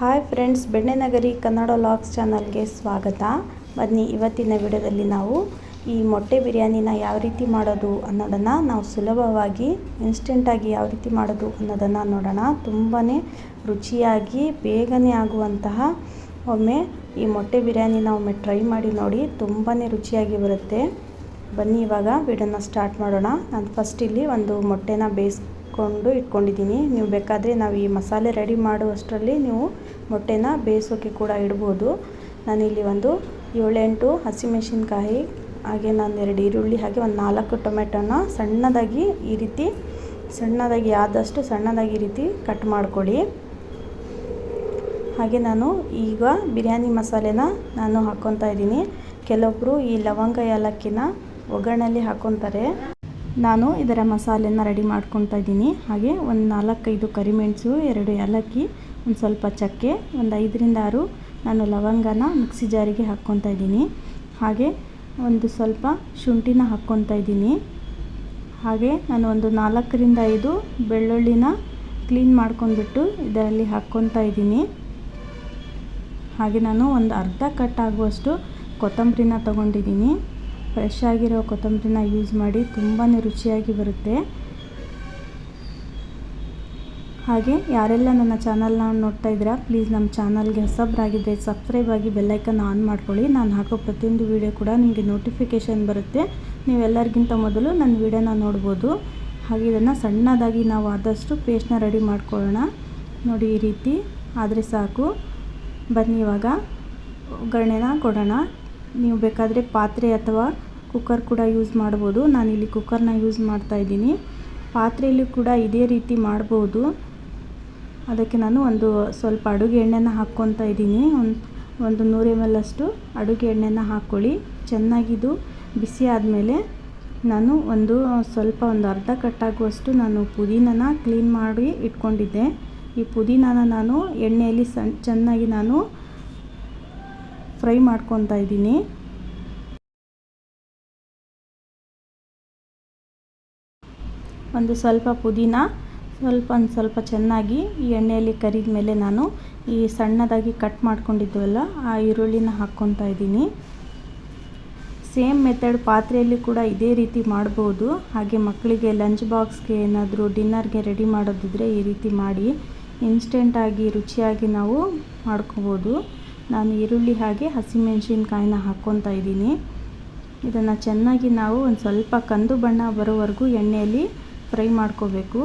Hi friends, ಬೆಣ್ಣೆನಗರಿ Kannada vlogs ಚಾನಲ್ಗೆ ಸ್ವಾಗತ. ಬನ್ನಿ, ಇವತ್ತಿನ ವಿಡಿಯೋದಲ್ಲಿ ನಾವು ಈ ಮೊಟ್ಟೆ ಬಿರಿಯಾನಿನ ಯಾವ ರೀತಿ ಮಾಡೋದು ಅನ್ನೋದನ್ನು ನಾವು ಸುಲಭವಾಗಿ ಇನ್ಸ್ಟೆಂಟಾಗಿ ಯಾವ ರೀತಿ ಮಾಡೋದು ಅನ್ನೋದನ್ನು ನೋಡೋಣ. ತುಂಬಾ ರುಚಿಯಾಗಿ ಬೇಗನೆ ಆಗುವಂತಹ ಒಮ್ಮೆ ಈ ಮೊಟ್ಟೆ ಬಿರಿಯಾನಿನ ಒಮ್ಮೆ ಟ್ರೈ ಮಾಡಿ ನೋಡಿ, ತುಂಬಾ ರುಚಿಯಾಗಿ ಬರುತ್ತೆ. ಬನ್ನಿ ಇವಾಗ ವಿಡಿಯೋನ ಸ್ಟಾರ್ಟ್ ಮಾಡೋಣ. ನಾನು ಫಸ್ಟ್ ಇಲ್ಲಿ ಒಂದು ಮೊಟ್ಟೆನ ಬೇಯಿಸ್ಕೊಂಡು ಇಟ್ಕೊಂಡಿದ್ದೀನಿ. ನೀವು ಬೇಕಾದರೆ ನಾವು ಈ ಮಸಾಲೆ ರೆಡಿ ಮಾಡುವಷ್ಟರಲ್ಲಿ ನೀವು ಮೊಟ್ಟೆನ ಬೇಯಿಸೋಕ್ಕೆ ಕೂಡ ಇಡ್ಬೋದು. ನಾನಿಲ್ಲಿ ಒಂದು 7-8 ಹಸಿಮೆಣಸಿನ್ಕಾಯಿ, ಹಾಗೆ ನಾನು 2 ಈರುಳ್ಳಿ, ಹಾಗೆ ಒಂದು 4 ಟೊಮೆಟೊನ ಸಣ್ಣದಾಗಿ ಈ ರೀತಿ ಆದಷ್ಟು ಸಣ್ಣದಾಗಿ ಈ ರೀತಿ ಕಟ್ ಮಾಡ್ಕೊಳ್ಳಿ. ಹಾಗೆ ನಾನು ಈಗ ಬಿರಿಯಾನಿ ಮಸಾಲೆನ ನಾನು ಹಾಕ್ಕೊತಾ ಇದ್ದೀನಿ. ಕೆಲವೊಬ್ಬರು ಈ ಲವಂಗ ಏಲಕ್ಕಿನ ಒಗ್ಗರಣೆಯಲ್ಲಿ ಹಾಕ್ಕೊತಾರೆ. ನಾನು ಇದರ ಮಸಾಲೆನ ರೆಡಿ ಮಾಡ್ಕೊತಾ ಇದ್ದೀನಿ. ಹಾಗೆ ಒಂದು 4-5 ಕರಿಮೆಣಸು, 2 ಏಲಕ್ಕಿ, ಒಂದು ಸ್ವಲ್ಪ ಚಕ್ಕೆ, ಒಂದು 5-6 ನಾನು ಲವಂಗನ ಮಿಕ್ಸಿ ಜಾರಿಗೆ ಹಾಕ್ಕೊತಾ ಇದ್ದೀನಿ. ಹಾಗೆ ಒಂದು ಸ್ವಲ್ಪ ಶುಂಠಿನ ಹಾಕ್ಕೊತಾ ಇದ್ದೀನಿ. ಹಾಗೆ ನಾನು ಒಂದು 4-5 ಬೆಳ್ಳುಳ್ಳಿನ ಕ್ಲೀನ್ ಮಾಡ್ಕೊಂಡ್ಬಿಟ್ಟು ಇದರಲ್ಲಿ ಹಾಕ್ಕೊತಾ ಇದ್ದೀನಿ. ಹಾಗೆ ನಾನು ಒಂದು ಅರ್ಧ ಕಟ್ ಆಗುವಷ್ಟು ಕೊತ್ತಂಬರಿನ ತೊಗೊಂಡಿದ್ದೀನಿ. ಫ್ರೆಶ್ ಆಗಿರೋ ಕೊತ್ತಂಬರಿನ ಯೂಸ್ ಮಾಡಿ, ತುಂಬಾ ರುಚಿಯಾಗಿ ಬರುತ್ತೆ. ಹಾಗೆ ಯಾರೆಲ್ಲ ನನ್ನ ಚಾನಲ್ನ ನೋಡ್ತಾ ಇದ್ದೀರಾ, ಪ್ಲೀಸ್ ನಮ್ಮ ಚಾನಲ್ಗೆ ಹೊಸಬರಾಗಿದ್ದರೆ ಸಬ್ಸ್ಕ್ರೈಬ್ ಆಗಿ ಬೆಲ್ಲೈಕನ್ ಆನ್ ಮಾಡ್ಕೊಳ್ಳಿ. ನಾನು ಹಾಕೋ ಪ್ರತಿಯೊಂದು ವಿಡಿಯೋ ಕೂಡ ನಿಮಗೆ ನೋಟಿಫಿಕೇಷನ್ ಬರುತ್ತೆ. ನೀವೆಲ್ಲರಿಗಿಂತ ಮೊದಲು ನನ್ನ ವಿಡಿಯೋನ ನೋಡ್ಬೋದು. ಹಾಗೆ ಇದನ್ನು ಸಣ್ಣದಾಗಿ ನಾವು ಆದಷ್ಟು ಪೇಸ್ಟ್ನ ರೆಡಿ ಮಾಡ್ಕೊಳ್ಳೋಣ. ನೋಡಿ, ಈ ರೀತಿ ಆದರೆ ಸಾಕು. ಬನ್ನಿ ಇವಾಗ ಒಗ್ಗರಣೆನ ಕೊಡೋಣ. ನೀವು ಬೇಕಾದರೆ ಪಾತ್ರೆ ಅಥವಾ ಕುಕ್ಕರ್ ಕೂಡ ಯೂಸ್ ಮಾಡ್ಬೋದು. ನಾನಿಲ್ಲಿ ಕುಕ್ಕರ್ನ ಯೂಸ್ ಮಾಡ್ತಾ ಇದ್ದೀನಿ. ಪಾತ್ರೆಯಲ್ಲಿ ಕೂಡ ಇದೇ ರೀತಿ ಮಾಡ್ಬೋದು. ಅದಕ್ಕೆ ನಾನು ಒಂದು ಸ್ವಲ್ಪ ಅಡುಗೆ ಎಣ್ಣೆನ ಹಾಕ್ಕೊತಾ ಇದ್ದೀನಿ. ಒಂದು 100 ml ಅಷ್ಟು ಅಡುಗೆ ಎಣ್ಣೆನ ಹಾಕ್ಕೊಳ್ಳಿ. ಚೆನ್ನಾಗಿದು ಬಿಸಿ ಆದಮೇಲೆ ನಾನು ಒಂದು ಅರ್ಧ ಕಟ್ಟಾಗುವಷ್ಟು ನಾನು ಪುದೀನನ ಕ್ಲೀನ್ ಮಾಡಿ ಇಟ್ಕೊಂಡಿದ್ದೆ. ಈ ಪುದೀನನ ನಾನು ಎಣ್ಣೆಯಲ್ಲಿ ಚೆನ್ನಾಗಿ ನಾನು ಫ್ರೈ ಮಾಡ್ಕೊತಾ ಇದ್ದೀನಿ. ಒಂದು ಸ್ವಲ್ಪ ಪುದೀನ ಸ್ವಲ್ಪ ಚೆನ್ನಾಗಿ ಈ ಎಣ್ಣೆಯಲ್ಲಿ ಕರಿದ ಮೇಲೆ ನಾನು ಈ ಸಣ್ಣದಾಗಿ ಕಟ್ ಮಾಡ್ಕೊಂಡಿದ್ವಲ್ಲ ಆ ಈರುಳ್ಳಿನ ಹಾಕ್ಕೊತಾ ಇದ್ದೀನಿ. ಸೇಮ್ ಮೆಥಡ್ ಪಾತ್ರೆಯಲ್ಲಿ ಕೂಡ ಇದೇ ರೀತಿ ಮಾಡ್ಬೋದು. ಹಾಗೆ ಮಕ್ಕಳಿಗೆ ಲಂಚ್ ಬಾಕ್ಸ್ಗೆ ಏನಾದರೂ ಡಿನ್ನರ್ಗೆ ರೆಡಿ ಮಾಡೋದಿದ್ರೆ ಈ ರೀತಿ ಮಾಡಿ ಇನ್ಸ್ಟೆಂಟಾಗಿ ರುಚಿಯಾಗಿ ನಾವು ಮಾಡ್ಕೋಬೋದು. ನಾನು ಈರುಳ್ಳಿ ಹಾಗೆ ಹಸಿಮೆಣಸಿನ್ಕಾಯಿನ ಹಾಕ್ಕೊತಾ ಇದ್ದೀನಿ. ಇದನ್ನು ಚೆನ್ನಾಗಿ ನಾವು ಒಂದು ಸ್ವಲ್ಪ ಕಂದು ಬಣ್ಣ ಬರೋವರೆಗೂ ಎಣ್ಣೆಯಲ್ಲಿ ಫ್ರೈ ಮಾಡ್ಕೋಬೇಕು.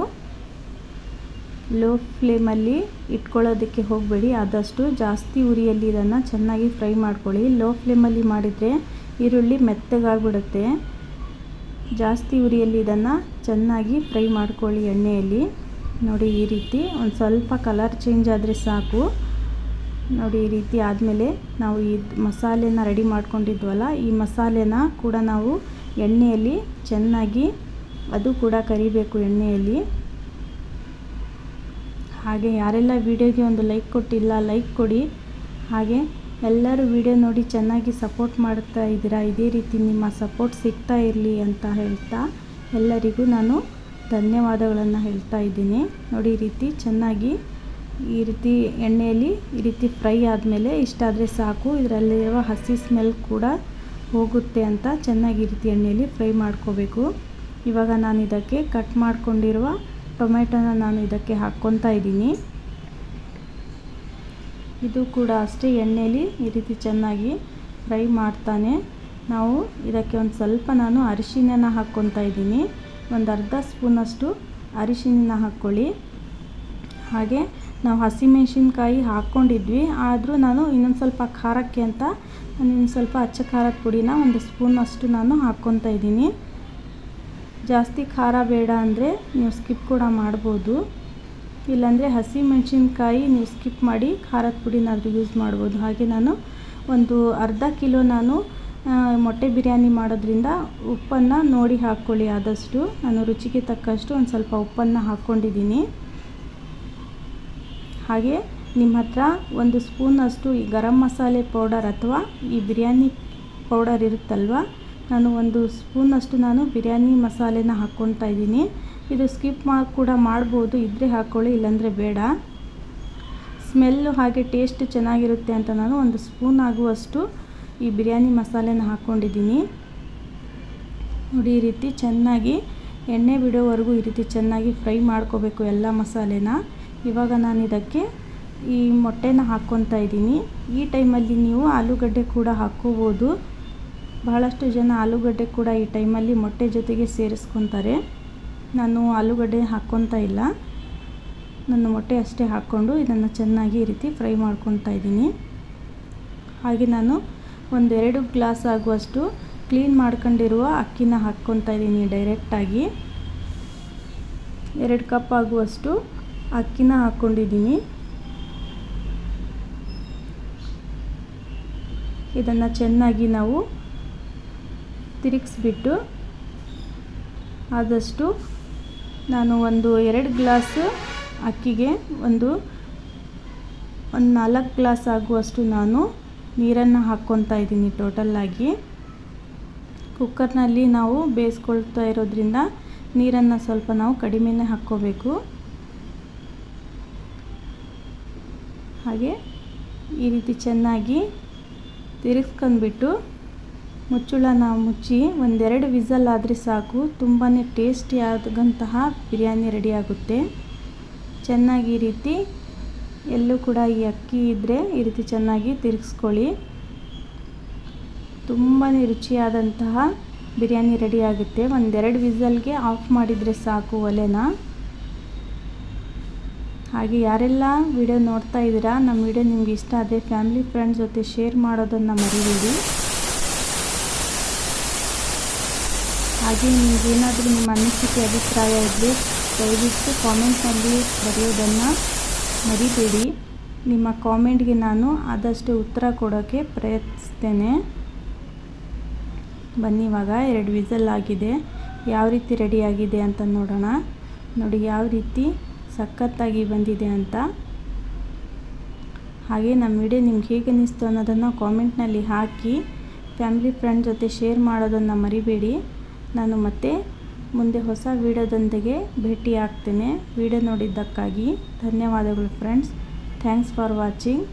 ಲೋ ಫ್ಲೇಮಲ್ಲಿ ಇಟ್ಕೊಳ್ಳೋದಕ್ಕೆ ಹೋಗಬೇಡಿ. ಆದಷ್ಟು ಜಾಸ್ತಿ ಉರಿಯಲ್ಲಿ ಇದನ್ನು ಚೆನ್ನಾಗಿ ಫ್ರೈ ಮಾಡ್ಕೊಳ್ಳಿ. ಲೋ ಫ್ಲೇಮಲ್ಲಿ ಮಾಡಿದರೆ ಈರುಳ್ಳಿ ಮೆತ್ತಗಾಗ್ಬಿಡುತ್ತೆ. ಜಾಸ್ತಿ ಉರಿಯಲ್ಲಿ ಇದನ್ನು ಚೆನ್ನಾಗಿ ಫ್ರೈ ಮಾಡ್ಕೊಳ್ಳಿ ಎಣ್ಣೆಯಲ್ಲಿ. ನೋಡಿ, ಈ ರೀತಿ ಒಂದು ಸ್ವಲ್ಪ ಕಲರ್ ಚೇಂಜ್ ಆದರೆ ಸಾಕು. ನೋಡಿ, ಈ ರೀತಿ ಆದಮೇಲೆ ನಾವು ಈ ಮಸಾಲೆನ ರೆಡಿ ಮಾಡ್ಕೊಂಡಿದ್ವಲ್ಲ, ಈ ಮಸಾಲೆನ ಕೂಡ ನಾವು ಎಣ್ಣೆಯಲ್ಲಿ ಚೆನ್ನಾಗಿ ಅದು ಕೂಡ ಕರಿಬೇಕು ಎಣ್ಣೆಯಲ್ಲಿ. ಹಾಗೆ ಯಾರೆಲ್ಲ ವಿಡಿಯೋಗೆ ಒಂದು ಲೈಕ್ ಕೊಟ್ಟಿಲ್ಲ, ಲೈಕ್ ಕೊಡಿ. ಹಾಗೆ ಎಲ್ಲರೂ ವಿಡಿಯೋ ನೋಡಿ ಚೆನ್ನಾಗಿ ಸಪೋರ್ಟ್ ಮಾಡ್ತಾ ಇದ್ದೀರಾ. ಇದೇ ರೀತಿ ನಿಮ್ಮ ಸಪೋರ್ಟ್ ಸಿಗ್ತಾ ಇರಲಿ ಅಂತ ಹೇಳ್ತಾ ಎಲ್ಲರಿಗೂ ನಾನು ಧನ್ಯವಾದಗಳನ್ನು ಹೇಳ್ತಾ ಇದ್ದೀನಿ. ನೋಡಿ, ಈ ರೀತಿ ಚೆನ್ನಾಗಿ ಈ ರೀತಿ ಎಣ್ಣೆಯಲ್ಲಿ ಈ ರೀತಿ ಫ್ರೈ ಆದಮೇಲೆ ಇಷ್ಟಾದರೆ ಸಾಕು. ಇದರಲ್ಲಿರುವ ಹಸಿ ಸ್ಮೆಲ್ ಕೂಡ ಹೋಗುತ್ತೆ ಅಂತ ಚೆನ್ನಾಗಿ ಈ ರೀತಿ ಎಣ್ಣೆಯಲ್ಲಿ ಫ್ರೈ ಮಾಡ್ಕೋಬೇಕು. ಇವಾಗ ನಾನು ಇದಕ್ಕೆ ಕಟ್ ಮಾಡ್ಕೊಂಡಿರುವ ಟೊಮೆಟೊನ ನಾನು ಇದಕ್ಕೆ ಹಾಕ್ಕೊತಾ ಇದ್ದೀನಿ. ಇದು ಕೂಡ ಅಷ್ಟೇ ಎಣ್ಣೆಯಲ್ಲಿ ಈ ರೀತಿ ಚೆನ್ನಾಗಿ ಫ್ರೈ ಮಾಡ್ತಾನೆ ನಾವು ಇದಕ್ಕೆ ಒಂದು ಸ್ವಲ್ಪ ನಾನು ಅರಿಶಿನ ಹಾಕ್ಕೊತಾ ಇದ್ದೀನಿ. ಒಂದು ಅರ್ಧ ಸ್ಪೂನಷ್ಟು ಅರಿಶಿನ ಹಾಕ್ಕೊಳ್ಳಿ. ಹಾಗೆ ನಾವು ಹಸಿಮೆಣಸಿನ್ಕಾಯಿ ಹಾಕ್ಕೊಂಡಿದ್ವಿ, ಆದರೂ ನಾನು ಇನ್ನೊಂದು ಸ್ವಲ್ಪ ಖಾರಕ್ಕೆ ಅಂತ ಇನ್ನೊಂದು ಸ್ವಲ್ಪ ಅಚ್ಚ ಖಾರದ ಪುಡಿನ ಒಂದು ಸ್ಪೂನಷ್ಟು ನಾನು ಹಾಕ್ಕೊತಾ ಇದ್ದೀನಿ. ಜಾಸ್ತಿ ಖಾರ ಬೇಡ ಅಂದರೆ ನೀವು ಸ್ಕಿಪ್ ಕೂಡ ಮಾಡ್ಬೋದು. ಇಲ್ಲಾಂದರೆ ಹಸಿಮೆಣಸಿನ್ಕಾಯಿ ನೀವು ಸ್ಕಿಪ್ ಮಾಡಿ ಖಾರದ ಪುಡಿನಾದರೂ ಯೂಸ್ ಮಾಡ್ಬೋದು. ಹಾಗೆ ನಾನು ಒಂದು ಅರ್ಧ ಕಿಲೋ ನಾನು ಮೊಟ್ಟೆ ಬಿರಿಯಾನಿ ಮಾಡೋದ್ರಿಂದ ಉಪ್ಪನ್ನು ನೋಡಿ ಹಾಕ್ಕೊಳ್ಳಿ. ಆದಷ್ಟು ನಾನು ರುಚಿಗೆ ತಕ್ಕಷ್ಟು ಒಂದು ಸ್ವಲ್ಪ ಉಪ್ಪನ್ನು ಹಾಕ್ಕೊಂಡಿದ್ದೀನಿ. ಹಾಗೆ ನಿಮ್ಮ ಹತ್ರ ಒಂದು ಸ್ಪೂನಷ್ಟು ಈ ಗರಂ ಮಸಾಲೆ ಪೌಡರ್ ಅಥವಾ ಈ ಬಿರಿಯಾನಿ ಪೌಡರ್ ಇರುತ್ತಲ್ವ, ನಾನು ಒಂದು ಸ್ಪೂನಷ್ಟು ನಾನು ಬಿರಿಯಾನಿ ಮಸಾಲೆನ ಹಾಕ್ಕೊತಾ ಇದ್ದೀನಿ. ಇದು ಸ್ಕಿಪ್ ಕೂಡ ಮಾಡ್ಬೋದು, ಇದ್ದರೆ ಹಾಕ್ಕೊಳ್ಳಿ, ಇಲ್ಲಾಂದರೆ ಬೇಡ. ಸ್ಮೆಲ್ಲು ಹಾಗೆ ಟೇಸ್ಟ್ ಚೆನ್ನಾಗಿರುತ್ತೆ ಅಂತ ನಾನು ಒಂದು ಸ್ಪೂನ್ ಆಗುವಷ್ಟು ಈ ಬಿರಿಯಾನಿ ಮಸಾಲೆನ ಹಾಕ್ಕೊಂಡಿದ್ದೀನಿ. ನೋಡಿ, ಈ ರೀತಿ ಚೆನ್ನಾಗಿ ಎಣ್ಣೆ ಬಿಡೋವರೆಗೂ ಈ ರೀತಿ ಚೆನ್ನಾಗಿ ಫ್ರೈ ಮಾಡ್ಕೋಬೇಕು ಎಲ್ಲ ಮಸಾಲೆನ. ಇವಾಗ ನಾನು ಇದಕ್ಕೆ ಈ ಮೊಟ್ಟೆನ ಹಾಕ್ಕೊತಾ ಇದ್ದೀನಿ. ಈ ಟೈಮಲ್ಲಿ ನೀವು ಆಲೂಗಡ್ಡೆ ಕೂಡ ಹಾಕ್ಕೋಬೋದು. ಬಹಳಷ್ಟು ಜನ ಆಲೂಗಡ್ಡೆ ಕೂಡ ಈ ಟೈಮಲ್ಲಿ ಮೊಟ್ಟೆ ಜೊತೆಗೆ ಸೇರಿಸ್ಕೊತಾರೆ. ನಾನು ಆಲೂಗಡ್ಡೆ ಹಾಕ್ಕೊತಾ ಇಲ್ಲ, ನಾನು ಮೊಟ್ಟೆ ಅಷ್ಟೇ ಹಾಕ್ಕೊಂಡು ಇದನ್ನು ಚೆನ್ನಾಗಿ ಈ ರೀತಿ ಫ್ರೈ ಮಾಡ್ಕೊತಾ ಇದ್ದೀನಿ. ಹಾಗೆ ನಾನು 1-2 ಗ್ಲಾಸ್ ಆಗುವಷ್ಟು ಕ್ಲೀನ್ ಮಾಡ್ಕೊಂಡಿರುವ ಅಕ್ಕಿನ ಹಾಕ್ಕೊತಾ ಇದ್ದೀನಿ ಡೈರೆಕ್ಟಾಗಿ. 2 ಕಪ್ ಆಗುವಷ್ಟು ಅಕ್ಕಿನ ಹಾಕ್ಕೊಂಡಿದ್ದೀನಿ. ಇದನ್ನು ಚೆನ್ನಾಗಿ ನಾವು ತಿರುಗಿಸ್ಬಿಟ್ಟು, ಆದಷ್ಟು ನಾನು 2 ಗ್ಲಾಸ್ ಅಕ್ಕಿಗೆ ಒಂದು 4 ಗ್ಲಾಸ್ ಆಗುವಷ್ಟು ನಾನು ನೀರನ್ನು ಹಾಕ್ಕೊತಾ ಇದ್ದೀನಿ ಟೋಟಲ್ಲಾಗಿ. ಕುಕ್ಕರ್ನಲ್ಲಿ ನಾವು ಬೇಯಿಸ್ಕೊಳ್ತಾ ಇರೋದ್ರಿಂದ ನೀರನ್ನು ಸ್ವಲ್ಪ ನಾವು ಕಡಿಮೆನೇ ಹಾಕ್ಕೋಬೇಕು. ಹಾಗೆ ಈ ರೀತಿ ಚೆನ್ನಾಗಿ ತಿರುಗಿಸ್ಕೊಂಡ್ಬಿಟ್ಟು ಮುಚ್ಚಳನ ಮುಚ್ಚಿ 1-2 ವಿಸಲ್ ಆದರೆ ಸಾಕು. ತುಂಬಾ ಟೇಸ್ಟಿಯಾದಂತಹ ಬಿರಿಯಾನಿ ರೆಡಿಯಾಗುತ್ತೆ. ಚೆನ್ನಾಗಿ ಈ ರೀತಿ ಎಲ್ಲೂ ಕೂಡ ಈ ಅಕ್ಕಿ ಇದ್ದರೆ ಈ ರೀತಿ ಚೆನ್ನಾಗಿ ತಿರುಗಿಸ್ಕೊಳ್ಳಿ. ತುಂಬಾ ರುಚಿಯಾದಂತಹ ಬಿರಿಯಾನಿ ರೆಡಿಯಾಗುತ್ತೆ. 1-2 ವಿಸಲ್ಗೆ ಆಫ್ ಮಾಡಿದರೆ ಸಾಕು ಒಲೆನ. ಹಾಗೆ ಯಾರೆಲ್ಲ ವಿಡಿಯೋ ನೋಡ್ತಾ ಇದ್ದೀರಾ, ನಮ್ಮ ವಿಡಿಯೋ ನಿಮ್ಗೆ ಇಷ್ಟ ಆದರೆ ಫ್ಯಾಮಿಲಿ ಫ್ರೆಂಡ್ಸ್ ಜೊತೆ ಶೇರ್ ಮಾಡೋದನ್ನು ಮರಿಬೇಡಿ. ಹಾಗೆ ನಿಮಗೇನಾದರೂ ನಿಮ್ಮ ಅನಿಸಿಕೆ ಅಭಿಪ್ರಾಯ ಇದ್ದರೆ ದಯವಿಟ್ಟು ಕಾಮೆಂಟ್ನಲ್ಲಿ ಬರೆಯೋದನ್ನು ಮರಿಬೇಡಿ. ನಿಮ್ಮ ಕಾಮೆಂಟ್ಗೆ ನಾನು ಆದಷ್ಟು ಉತ್ತರ ಕೊಡೋಕ್ಕೆ ಪ್ರಯತ್ನಿಸ್ತೇನೆ. ಬನ್ನಿ, ಇವಾಗ 2 ವಿಸಲ್ ಆಗಿದೆ. ಯಾವ ರೀತಿ ರೆಡಿಯಾಗಿದೆ ಅಂತ ನೋಡೋಣ. ನೋಡಿ ಯಾವ ರೀತಿ ಸಖತ್ತಾಗಿ ಬಂದಿದೆ ಅಂತ. ಹಾಗೆ ನಮ್ಮ ವಿಡಿಯೋ ನಿಮ್ಗೆ ಹೇಗೆ ಅನ್ನಿಸ್ತು ಅನ್ನೋದನ್ನು ಕಾಮೆಂಟ್ನಲ್ಲಿ ಹಾಕಿ. ಫ್ಯಾಮಿಲಿ ಫ್ರೆಂಡ್ ಜೊತೆ ಶೇರ್ ಮಾಡೋದನ್ನು ಮರಿಬೇಡಿ. ನಾನು ಮತ್ತೆ ಮುಂದೆ ಹೊಸ ವಿಡಿಯೋದೊಂದಿಗೆ ಭೇಟಿ ಆಗ್ತೇನೆ. ವಿಡಿಯೋ ನೋಡಿದ್ದಕ್ಕಾಗಿ ಧನ್ಯವಾದಗಳು ಫ್ರೆಂಡ್ಸ್. Thanks for watching.